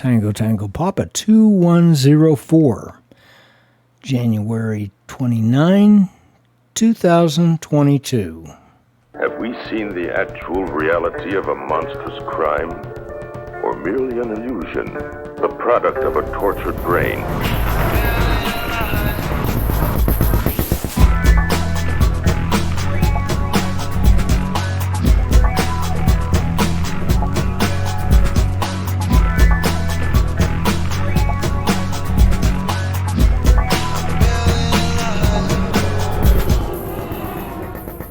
Tango Tango Papa 2104, January 29, 2022. Have we seen the actual reality of a monstrous crime? Or merely an illusion, the product of a tortured brain?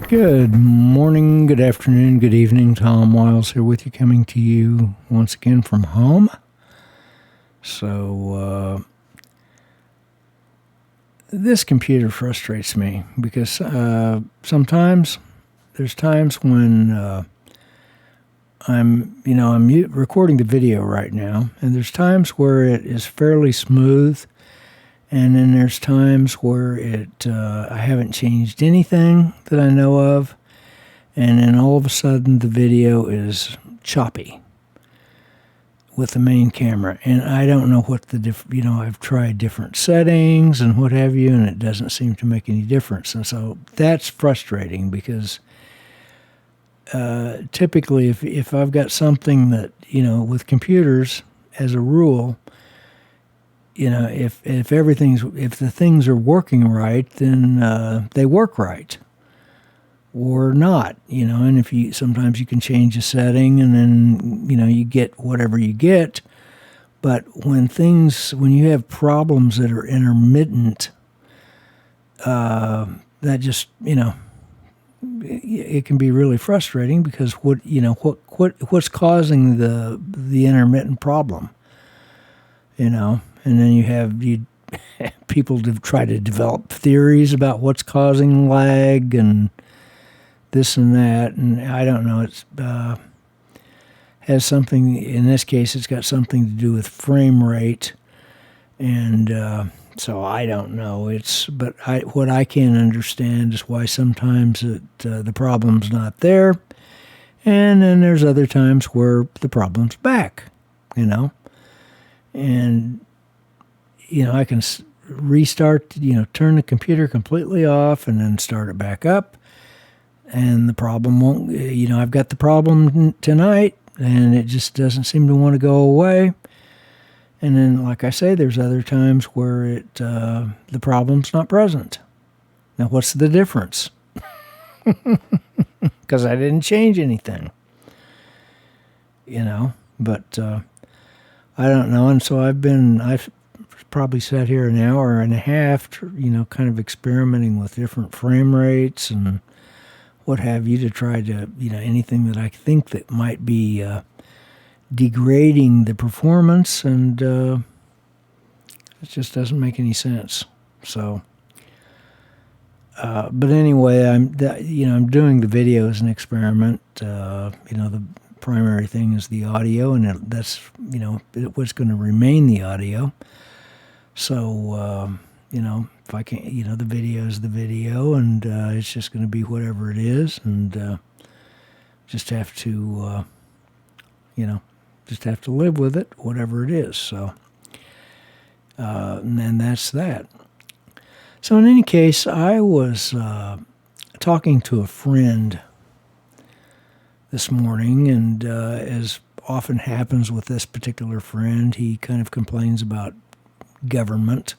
Good morning, good afternoon, good evening. Tom Wiles here with you, coming to you once again from home. So, this computer frustrates me because sometimes there's times when I'm recording the video right now, and there's times where it is fairly smooth. And then there's times where I haven't changed anything that I know of, and then all of a sudden the video is choppy with the main camera, and I don't know what I've tried different settings and what have you, and it doesn't seem to make any difference, and so that's frustrating because typically if I've got something that, with computers as a rule, if the things are working right, then they work right, or not, and sometimes you can change a setting, and then you get whatever you get. But when you have problems that are intermittent, that just it can be really frustrating because what's causing the intermittent problem, And then you have people to try to develop theories about what's causing lag and this and that. And I don't know. It's has something, in this case, it's got something to do with frame rate. And so I don't know. What I can't understand is why sometimes the problem's not there. And then there's other times where the problem's back, And I can restart, turn the computer completely off and then start it back up. And the problem won't, I've got the problem tonight and it just doesn't seem to want to go away. And then, like I say, there's other times where the problem's not present. Now, what's the difference? Because I didn't change anything, but I don't know. And so I've probably sat here an hour and a half, kind of experimenting with different frame rates and what have you to try to, anything that I think that might be degrading the performance, and it just doesn't make any sense. So, but anyway, I'm doing the video as an experiment. The primary thing is the audio, and that's what's going to remain the audio. So, if I can't, the video is the video, and it's just going to be whatever it is, and just have to, live with it, whatever it is. So, and then that's that. So in any case, I was talking to a friend this morning, and as often happens with this particular friend, he kind of complains about government.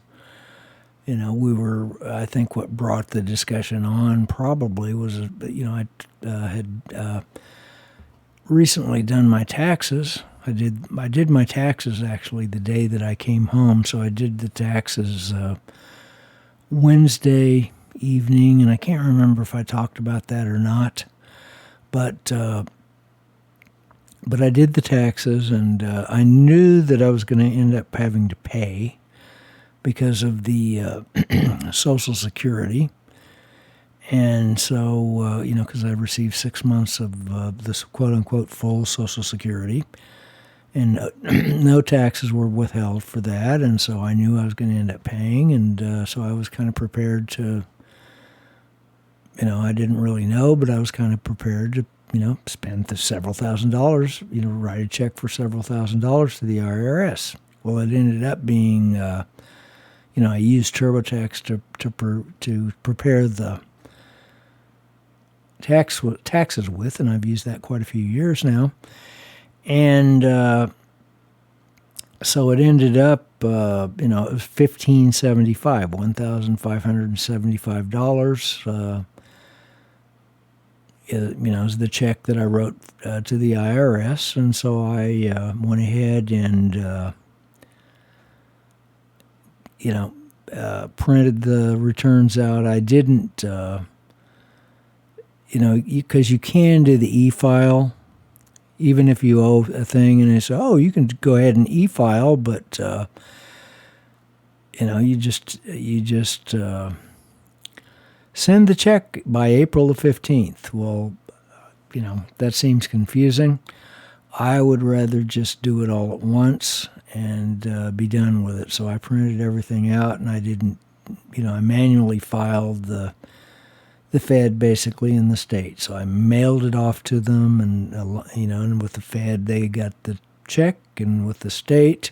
I think what brought the discussion on probably was, I had recently done my taxes. I did my taxes actually the day that I came home, so I did the taxes Wednesday evening, and I can't remember if I talked about that or not, but I did the taxes, and I knew that I was going to end up having to pay because of the Social Security. And so, because I received 6 months of this quote-unquote full Social Security, and no taxes were withheld for that, and so I knew I was going to end up paying, and so I was kind of prepared to, I didn't really know, but I was kind of prepared to, spend the several $1,000s, write a check for several $1,000s to the IRS. Well, it ended up being, I used TurboTax to prepare the taxes with, and I've used that quite a few years now. And so it ended up, it was $1,575. Is the check that I wrote to the IRS, and so I went ahead and printed the returns out. I didn't, because you can do the e-file, even if you owe a thing, and they say, oh, you can go ahead and e-file, but you just send the check by April the 15th. Well, that seems confusing. I would rather just do it all at once and be done with it. So I printed everything out, and I didn't, I manually filed the Fed basically in the state. So I mailed it off to them, and, and with the Fed, they got the check, and with the state,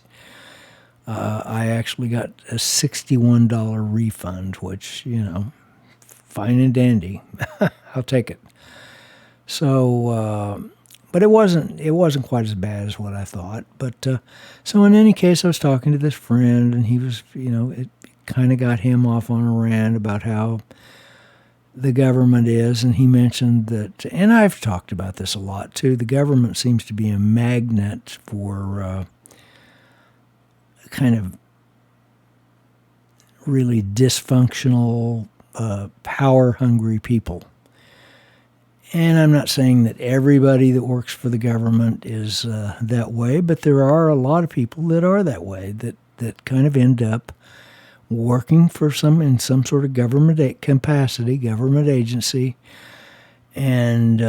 I actually got a $61 refund, which, fine and dandy. I'll take it. So, but it wasn't quite as bad as what I thought. But so in any case, I was talking to this friend, and he was, it kind of got him off on a rant about how the government is, and he mentioned that, and I've talked about this a lot too. The government seems to be a magnet for kind of really dysfunctional, power-hungry people. And I'm not saying that everybody that works for the government is that way, but there are a lot of people that are that way, that kind of end up working for in some sort of government capacity, government agency. And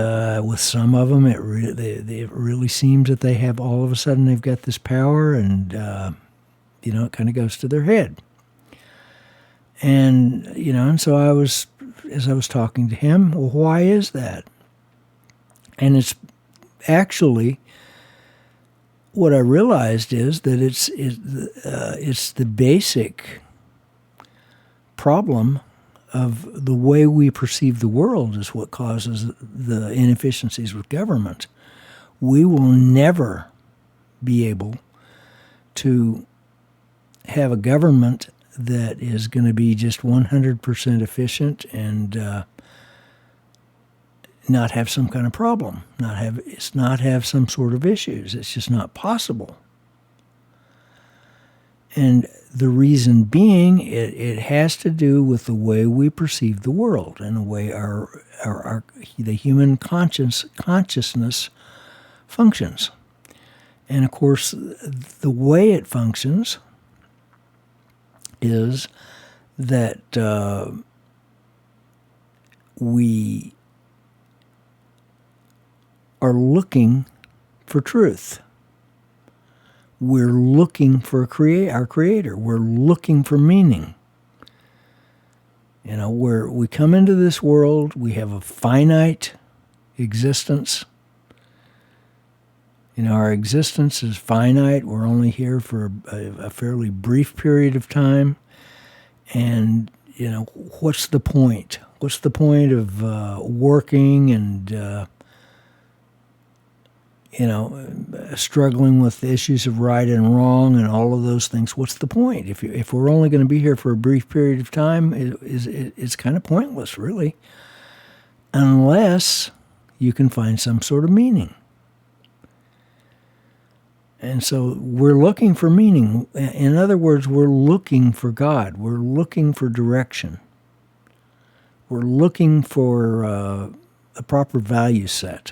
with some of them, it really seems that they have, all of a sudden, they've got this power, and it kind of goes to their head. And, and so as I was talking to him, well, why is that? And it's actually, what I realized is that it's the basic problem of the way we perceive the world is what causes the inefficiencies with government. We will never be able to have a government that is going to be just 100% efficient and not have some kind of problem, not have some sort of issues. It's just not possible. And the reason being, it has to do with the way we perceive the world and the way the human consciousness functions. And of course, the way it functions is that we are looking for truth. We're looking for our Creator. We're looking for meaning. We come into this world, we have a finite existence. Our existence is finite. We're only here for a fairly brief period of time. And, what's the point? What's the point of working and, struggling with the issues of right and wrong and all of those things? What's the point? If we're only going to be here for a brief period of time, it's kind of pointless, really, unless you can find some sort of meaning. And so we're looking for meaning. In other words, we're looking for God. We're looking for direction. We're looking for a proper value set.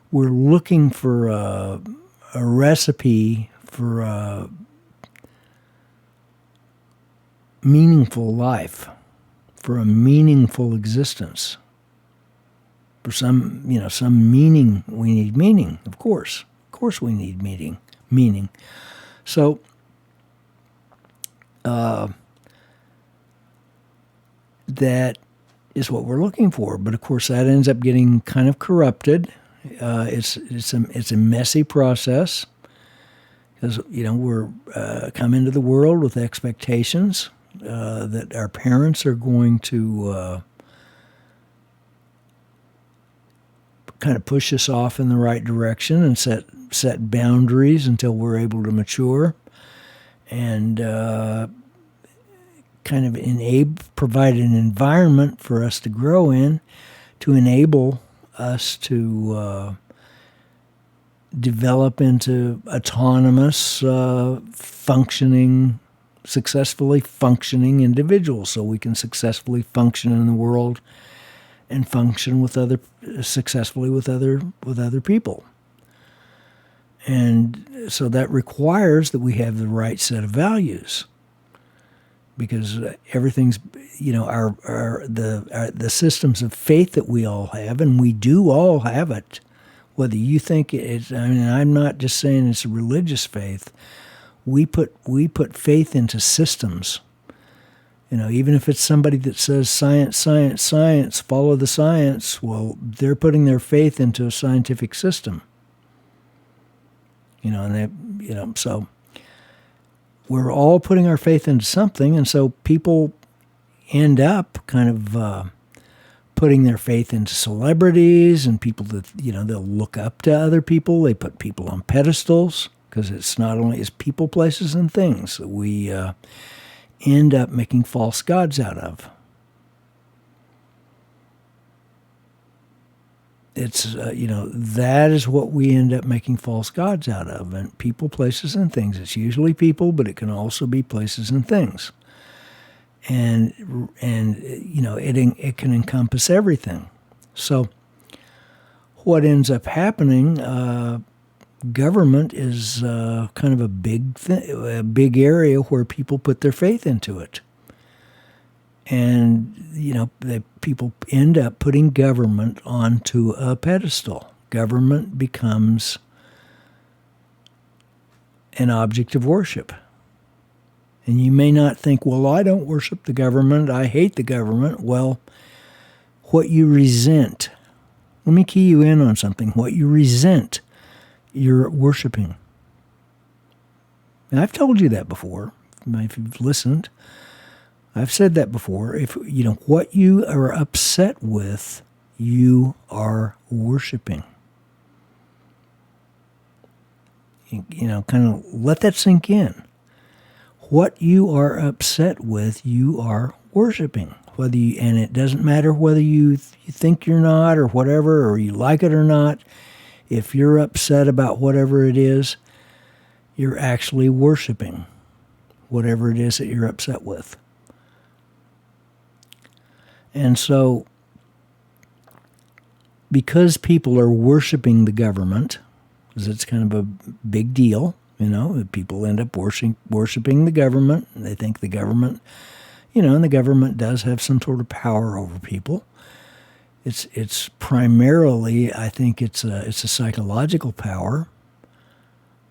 We're looking for a recipe for a meaningful life, for a meaningful existence. For some meaning, we need meaning, of course. Of course we need meaning. So, that is what we're looking for. But of course that ends up getting kind of corrupted It's a messy process because we're come into the world with expectations that our parents are going to kind of push us off in the right direction and set boundaries until we're able to mature, and kind of provide an environment for us to grow in, to enable us to develop into autonomous, successfully functioning individuals, so we can successfully function in the world and function successfully with other people. And so that requires that we have the right set of values, because everything's, the systems of faith that we all have, and we do all have it, whether you think it's, I'm not just saying it's a religious faith. We put faith into systems. Even if it's somebody that says science, science, science, follow the science, well, they're putting their faith into a scientific system. So we're all putting our faith into something, and so people end up kind of putting their faith into celebrities and people that, they'll look up to other people. They put people on pedestals, because it's not only as people, places, and things that we end up making false gods out of. It's, that is what we end up making false gods out of. And people, places, and things. It's usually people, but it can also be places and things. And it can encompass everything. So what ends up happening, government is kind of a big area where people put their faith into it. And, people end up putting government onto a pedestal. Government becomes an object of worship. And you may not think, well, I don't worship the government, I hate the government. Well, what you resent, let me key you in on something. What you resent, you're worshiping. And I've told you that before, if you've listened. I've said that before. If what you are upset with, you are worshiping. Kind of let that sink in. What you are upset with, you are worshiping. And it doesn't matter whether you think you're not or whatever, or you like it or not. If you're upset about whatever it is, you're actually worshiping whatever it is that you're upset with. And so, because people are worshiping the government, because it's kind of a big deal, people end up worshiping the government. They think the government, and the government does have some sort of power over people. It's primarily, I think it's a psychological power,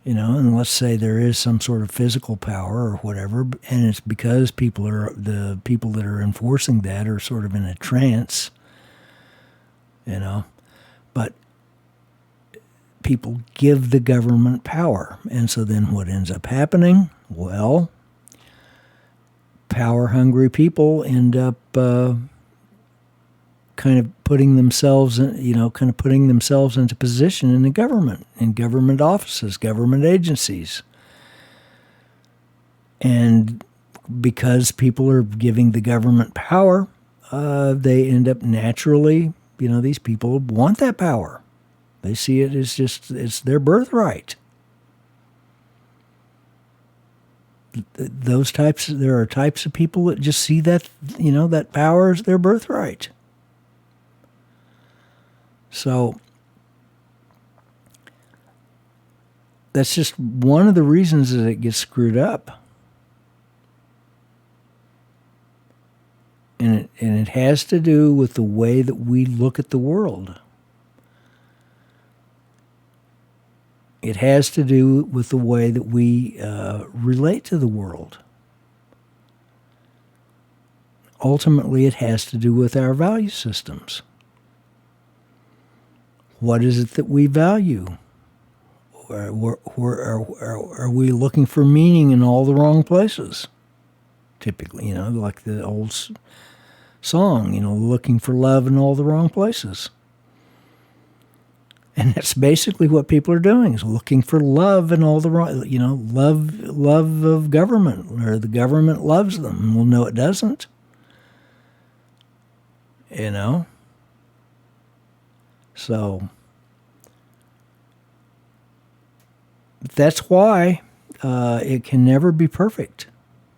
and let's say there is some sort of physical power or whatever, and it's because the people that are enforcing that are sort of in a trance, but people give the government power. And so then what ends up happening? Well, power-hungry people end up kind of putting themselves into position in the government, in government offices, government agencies. And because people are giving the government power, they end up naturally, these people want that power. They see it as it's their birthright. There are types of people that just see that, that power is their birthright. So that's just one of the reasons that it gets screwed up. And it has to do with the way that we look at the world. It has to do with the way that we relate to the world. Ultimately, it has to do with our value systems. What is it that we value? Are we looking for meaning in all the wrong places? Typically, like the old song, looking for love in all the wrong places. And that's basically what people are doing, is looking for love in all the wrong, love of government, or the government loves them. Well, no, it doesn't. So that's why it can never be perfect,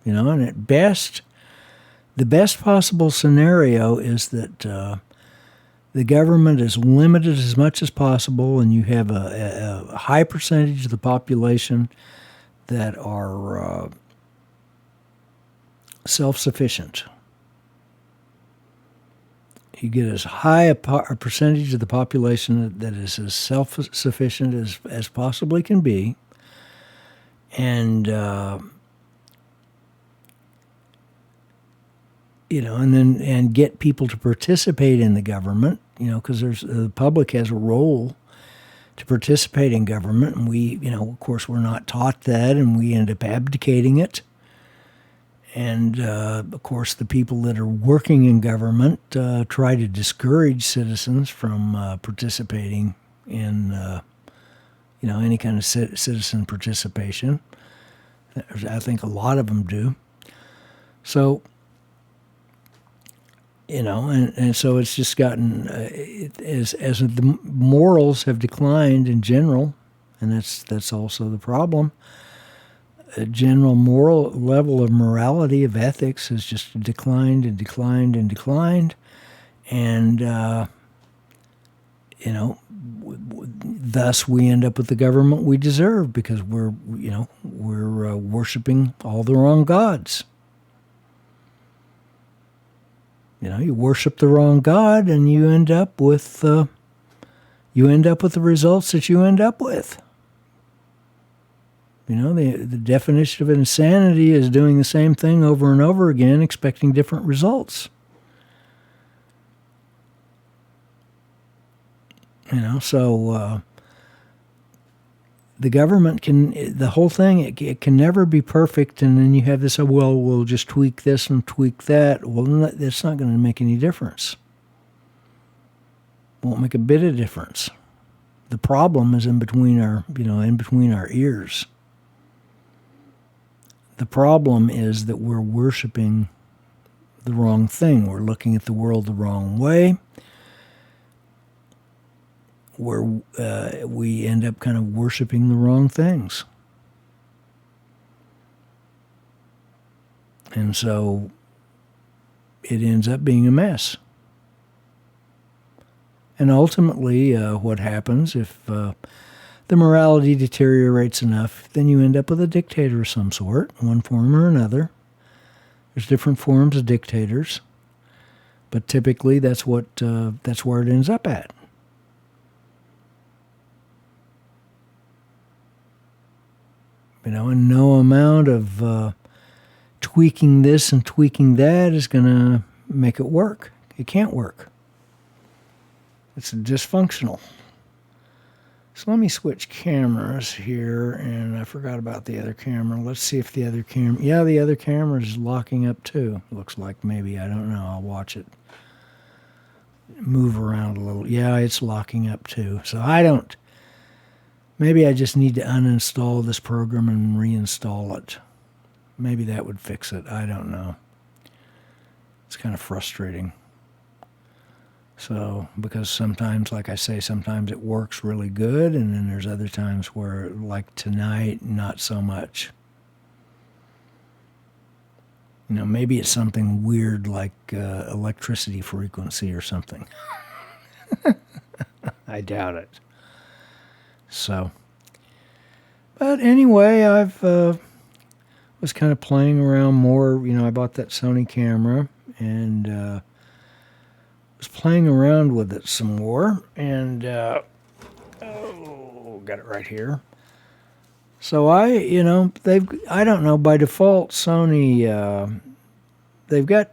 and at best, the best possible scenario is that the government is limited as much as possible, and you have a high percentage of the population that are self-sufficient. You get as high a percentage of the population that is as self-sufficient as possibly can be, and and get people to participate in the government, because the public has a role to participate in government, and we, of course, we're not taught that, and we end up abdicating it. And, of course, the people that are working in government try to discourage citizens from participating in, any kind of citizen participation. I think a lot of them do. So, and so it's just gotten, as the morals have declined in general, and that's also the problem. A general moral level of morality, of ethics, has just declined and declined and declined, and thus we end up with the government we deserve, because we're worshiping all the wrong gods. You worship the wrong god, and you end up with the results that you end up with. The definition of insanity is doing the same thing over and over again, expecting different results. So the government the whole thing, it can never be perfect, and then you have this, we'll just tweak this and tweak that. Well, that's not going to make any difference. Won't make a bit of difference. The problem is in between our ears. The problem is that we're worshiping the wrong thing. We're looking at the world the wrong way. We end up kind of worshiping the wrong things. And so it ends up being a mess. And ultimately, what happens if the morality deteriorates enough, then you end up with a dictator of some sort, one form or another. There's different forms of dictators, but typically that's where it ends up at. And no amount of tweaking this and tweaking that is going to make it work. It can't work. It's dysfunctional. So let me switch cameras here, and I forgot about the other camera. Let's see if the other camera... Yeah, the other camera is locking up too. Looks like maybe, I don't know. I'll watch it move around a little. Yeah, it's locking up too. So maybe I just need to uninstall this program and reinstall it. Maybe that would fix it. I don't know. It's kind of frustrating. So, because sometimes, like I say, sometimes it works really good, and then there's other times where, like tonight, not so much. Maybe it's something weird like electricity frequency or something. I doubt it. So, but anyway, I've was kind of playing around more. I bought that Sony camera, and was playing around with it some more, and got it right here. So I don't know, by default Sony, they've got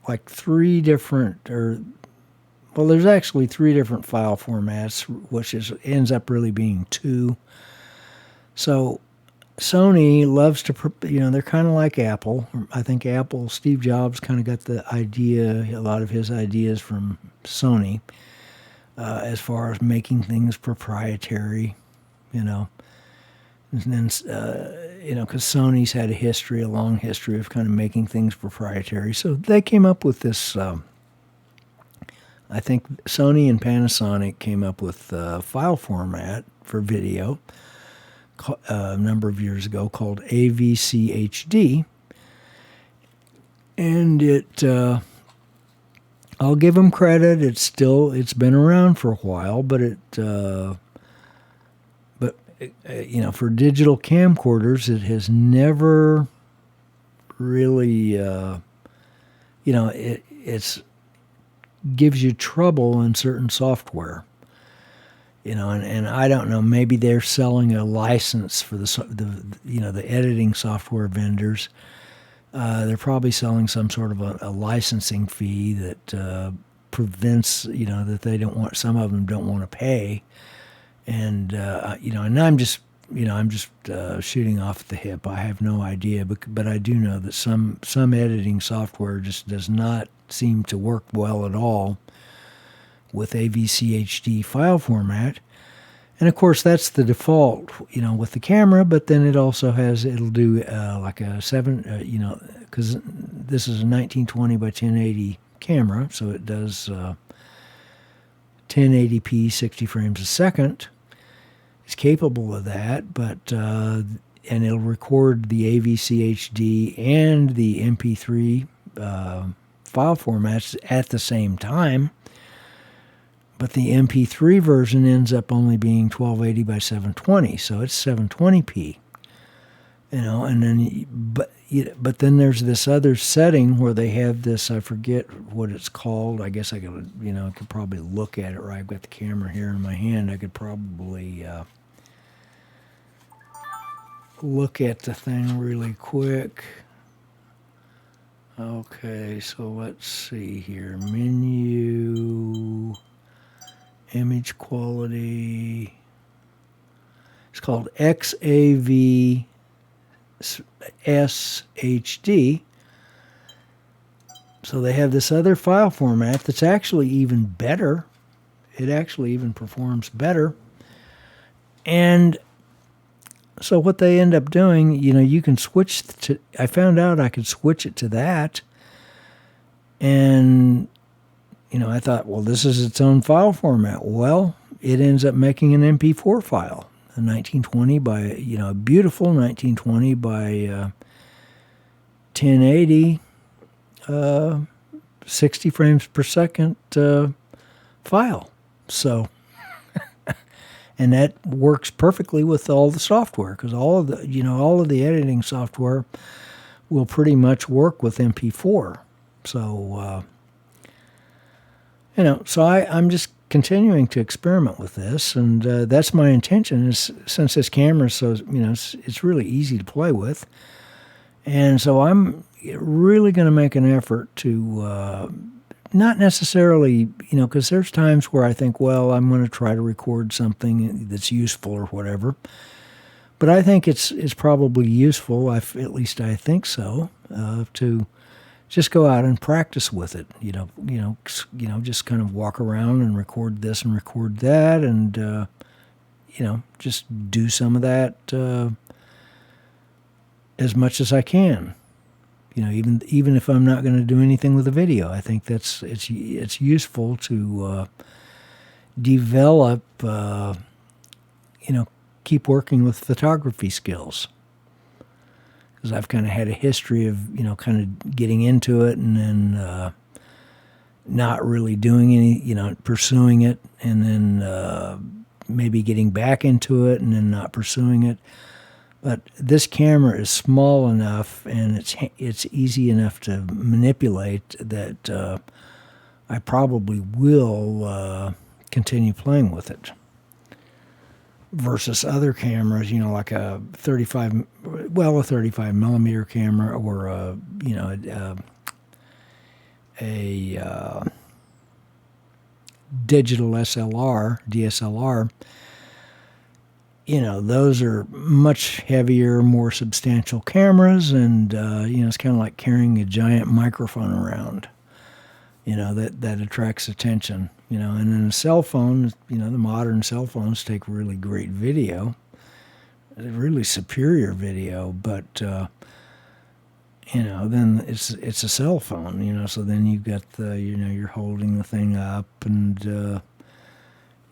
like 3 different, or well, there's actually 3 different file formats, which ends up really being 2. So Sony loves to, they're kind of like Apple. I think Steve Jobs kind of got the idea, a lot of his ideas from Sony, as far as making things proprietary, And then, because Sony's had a long history of kind of making things proprietary. So they came up with this, I think Sony and Panasonic came up with a file format for video a number of years ago called AVCHD. And I'll give them credit. It's been around for a while, but for digital camcorders, it has never really, it's gives you trouble in certain software. And I don't know, maybe they're selling a license for the editing software vendors. They're probably selling some sort of a licensing fee that prevents, that they don't want, some of them don't want to pay. And, and I'm just shooting off the hip. I have no idea, but I do know that some editing software just does not seem to work well at all with AVCHD file format. And of course, that's the default, with the camera, but then it'll do like a 7, because this is a 1920 by 1080 camera, so it does 1080p, 60 frames a second. It's capable of that, but and it'll record the AVCHD and the MP3 file formats at the same time. But the MP3 version ends up only being 1280 by 720, so it's 720p. And then but then there's this other setting where they have this, I forget what it's called. I guess I could probably look at it, right? I've got the camera here in my hand. I could probably look at the thing really quick. Okay, so let's see here. Menu, image quality. It's called XAVSHD. So they have this other file format that's actually even better. It actually even performs better. And so what they end up doing, you can switch to, I found out I could switch it to that. And, I thought, well, this is its own file format. Well, it ends up making an MP4 file, a 1920 by, a beautiful 1920 by 1080, 60 frames per second file. So, and that works perfectly with all the software, because all of the editing software will pretty much work with MP4. So, so I'm just continuing to experiment with this, and that's my intention. Is since this camera is so, it's really easy to play with, and so I'm really going to make an effort to. Not necessarily, because there's times where I think, well, I'm going to try to record something that's useful or whatever. But I think it's probably useful, at least I think so, to just go out and practice with it. Just kind of walk around and record this and record that, and just do some of that as much as I can. Even if I'm not going to do anything with the video, I think it's useful to develop, keep working with photography skills. Because I've kind of had a history of, kind of getting into it and then not really doing any, pursuing it, and then maybe getting back into it and then not pursuing it. But this camera is small enough and it's easy enough to manipulate that I probably will continue playing with it. Versus other cameras, like a 35 millimeter camera, or a digital SLR, DSLR, those are much heavier, more substantial cameras, and, it's kind of like carrying a giant microphone around, that attracts attention, and then a cell phone, the modern cell phones take really great video, really superior video, but, then it's a cell phone, so then you've got you're holding the thing up, and, and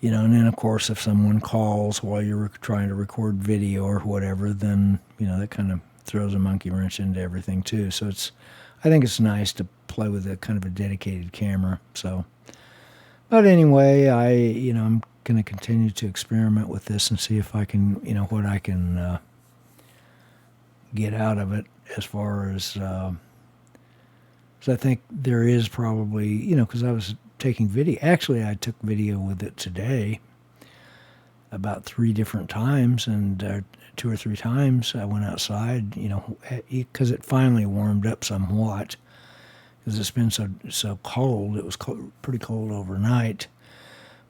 then of course if someone calls while you're trying to record video or whatever, then, that kind of throws a monkey wrench into everything too. So I think it's nice to play with a kind of a dedicated camera. So, but anyway, I'm going to continue to experiment with this and see if I can, what I can get out of it as far as I think there is probably, because I was taking video. Actually, I took video with it today about 3 different times, and 2 or 3 times I went outside, because it finally warmed up somewhat, because it's been so cold. It was pretty cold overnight.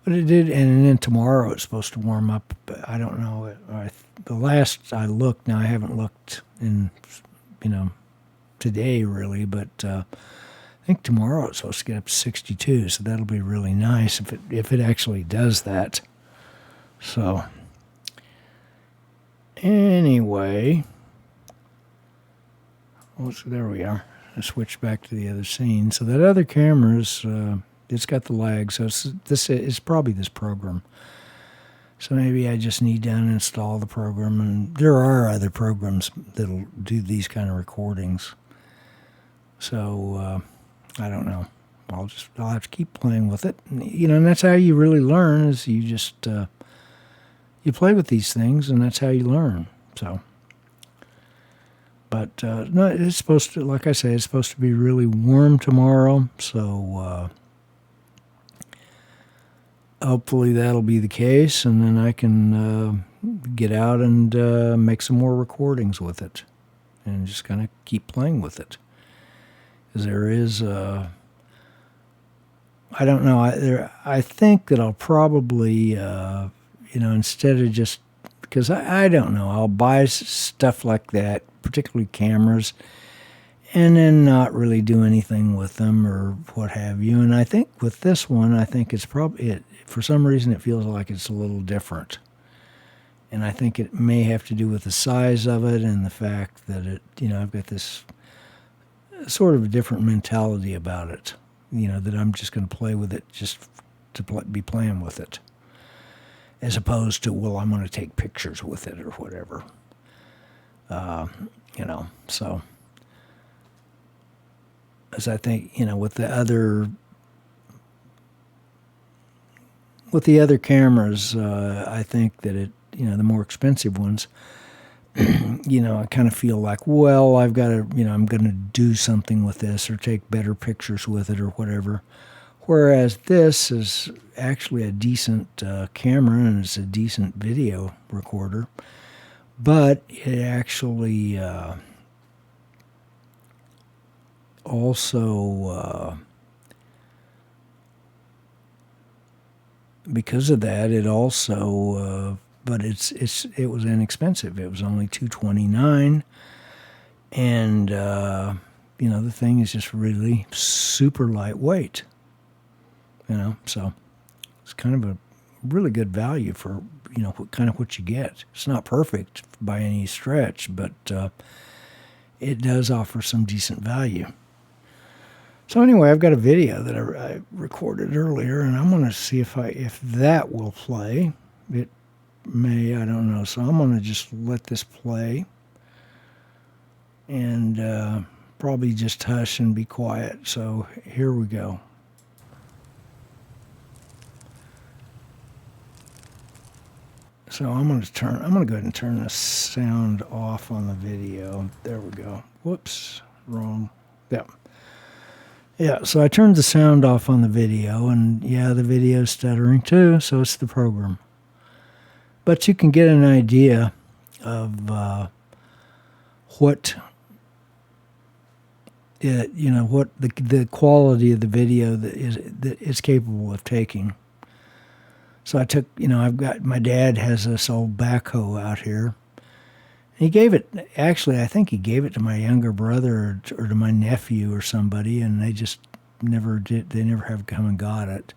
But it did, and then tomorrow it's supposed to warm up. I don't know. The last I looked, now I haven't looked in, today really, but I think tomorrow it's supposed to get up to 62, so that'll be really nice if it actually does that. So anyway, there we are. I switched back to the other scene. So that other camera's it's got the lag, so it's probably this program. So maybe I just need to uninstall the program, and there are other programs that'll do these kind of recordings. So I don't know. I'll have to keep playing with it. And that's how you really learn, is you just you play with these things, and that's how you learn. So, but no, it's supposed to, like I say, it's supposed to be really warm tomorrow. So hopefully that'll be the case, and then I can get out and make some more recordings with it, and just kind of keep playing with it. Because there is, I don't know, I think that I'll probably, instead of just, because I don't know, I'll buy stuff like that, particularly cameras, and then not really do anything with them or what have you. And I think with this one, I think it's probably, for some reason it feels like it's a little different. And I think it may have to do with the size of it and the fact that it, I've got this sort of a different mentality about it, that I'm just going to play with it just to be playing with it, as opposed to, well, I'm going to take pictures with it or whatever. So as I think, with the other cameras, I think that it, the more expensive ones, I kind of feel like, well, I've got to, I'm going to do something with this or take better pictures with it or whatever. Whereas this is actually a decent camera, and it's a decent video recorder, but it actually also, because of that, it also, but it was inexpensive. It was only $229, and the thing is just really super lightweight. So it's kind of a really good value for what you get. It's not perfect by any stretch, but it does offer some decent value. So anyway, I've got a video that I recorded earlier, and I'm going to see if that will play. It may, I don't know. So I'm going to just let this play, and probably just hush and be quiet. So here we go. So I'm going to go ahead and turn the sound off on the video. There we go. Whoops, wrong. Yep. Yeah, so I turned the sound off on the video, and yeah, the video's stuttering too, so it's the program. But you can get an idea of what what the quality of the video that it's capable of taking. So I took, my dad has this old backhoe out here. He gave it, actually, I think he gave it to my younger brother or to my nephew or somebody, and they just never did, they never have come and got it.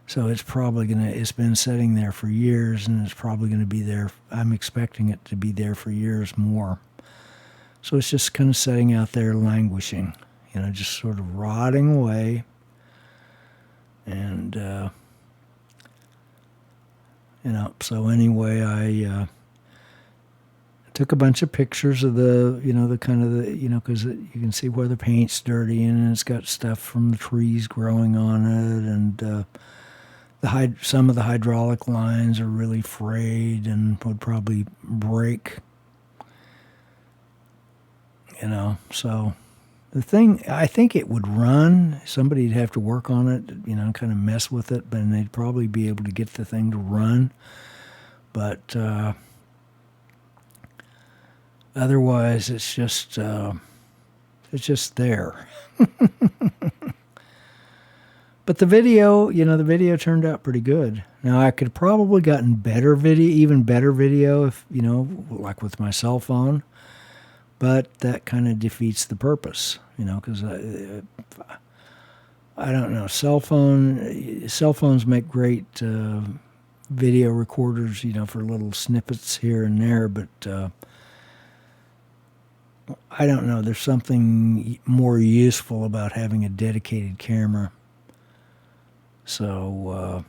So it's been sitting there for years, and it's probably going to be there. I'm expecting it to be there for years more. So it's just kind of sitting out there languishing, just sort of rotting away. And, so anyway, I took a bunch of pictures of because you can see where the paint's dirty and it's got stuff from the trees growing on it, and some of the hydraulic lines are really frayed and would probably break. So the thing, I think it would run. Somebody'd have to work on it, kind of mess with it, but they'd probably be able to get the thing to run. But otherwise, it's just there. But the video turned out pretty good. Now, I could have probably gotten even better video if, like with my cell phone. But that kind of defeats the purpose, because I don't know. Cell phones make great video recorders, for little snippets here and there. But I don't know. There's something more useful about having a dedicated camera. So,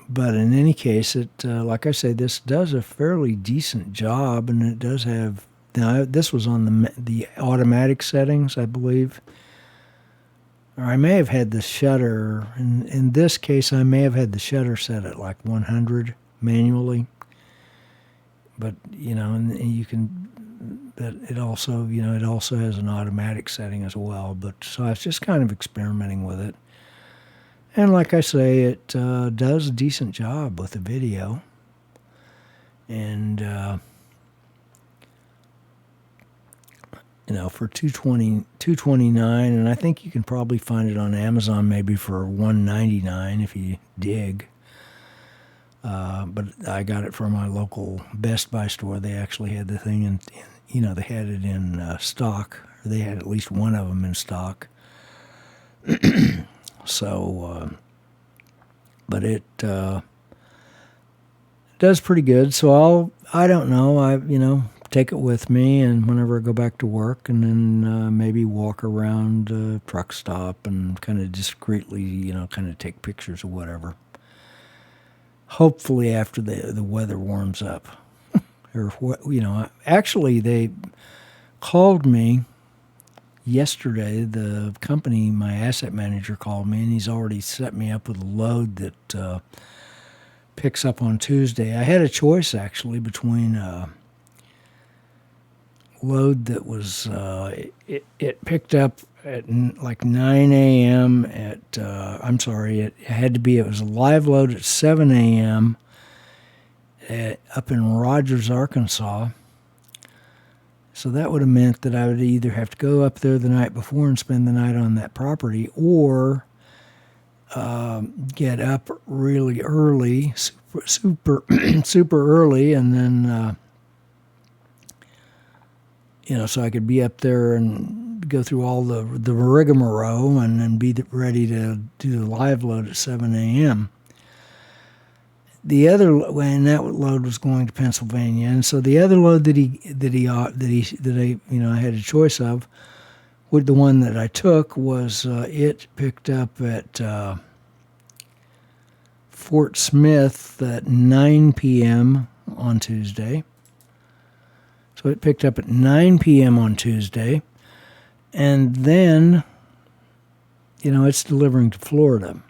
but in any case, like I say, this does a fairly decent job, and it does have. Now, this was on the automatic settings, I believe, or I may have had the shutter. In this case, I may have had the shutter set at like 100 manually. But and you can. But it also has an automatic setting as well. But so I was just kind of experimenting with it. And like I say, it does a decent job with the video. And, for $229, and I think you can probably find it on Amazon maybe for $199 if you dig. But I got it from my local Best Buy store. They actually had the thing in they had it in stock. Or they had at least one of them in stock. So, but it does pretty good. So I don't know, take it with me, and whenever I go back to work, and then maybe walk around a truck stop and kind of discreetly, kind of take pictures or whatever. Hopefully after the weather warms up. Or actually they called me yesterday. The company, my asset manager, called me, and he's already set me up with a load that picks up on Tuesday. I had a choice actually between a load that was it picked up at like 9 a.m. it was a live load at 7 a.m. Up in Rogers, Arkansas. So that would have meant that I would either have to go up there the night before and spend the night on that property, or get up really early, super early, and then so I could be up there and go through all the rigmarole and then be ready to do the live load at 7 a.m. When that load was going to Pennsylvania, and so the other load that I had a choice of, with the one that I took, was it picked up at Fort Smith at 9 p.m. on Tuesday. So it picked up at 9 p.m. on Tuesday, and then it's delivering to Florida.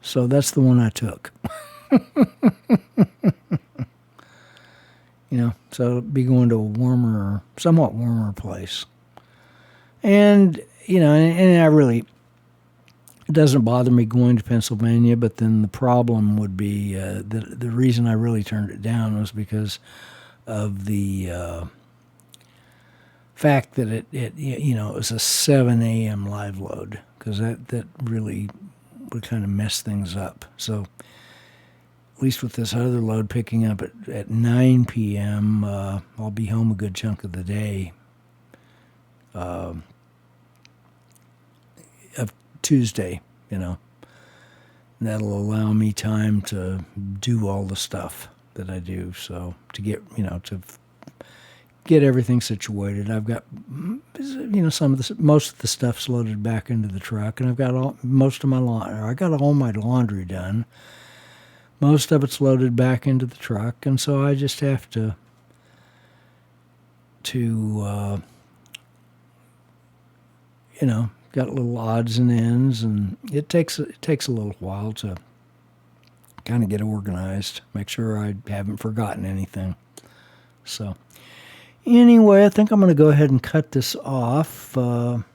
So that's the one I took. So it'll be going to a somewhat warmer place. And, and I really, it doesn't bother me going to Pennsylvania, but then the problem would be, the reason I really turned it down was because of the fact that it was a 7 a.m. live load, because that really would kind of mess things up. So at least with this other load picking up at 9 p.m., I'll be home a good chunk of the day of Tuesday, And that'll allow me time to do all the stuff that I do. So to get, to get everything situated. I've got, most of the stuff's loaded back into the truck, and I've got most of my laundry. I got all my laundry done. Most of it's loaded back into the truck, and so I just have to got little odds and ends, and it takes a little while to kind of get organized, make sure I haven't forgotten anything. So anyway, I think I'm going to go ahead and cut this off. Hope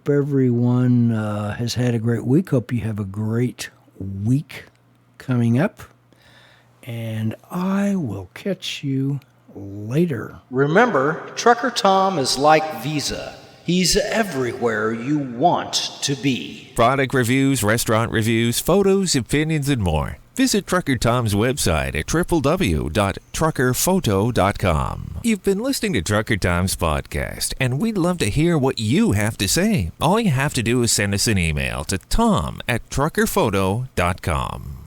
everyone has had a great week. Hope you have a great week coming up, and I will catch you later. Remember, Trucker Tom is like Visa. He's everywhere you want to be. Product reviews, restaurant reviews, photos, opinions, and more. Visit Trucker Tom's website at www.truckerphoto.com. You've been listening to Trucker Tom's podcast, and we'd love to hear what you have to say. All you have to do is send us an email to tom@truckerphoto.com.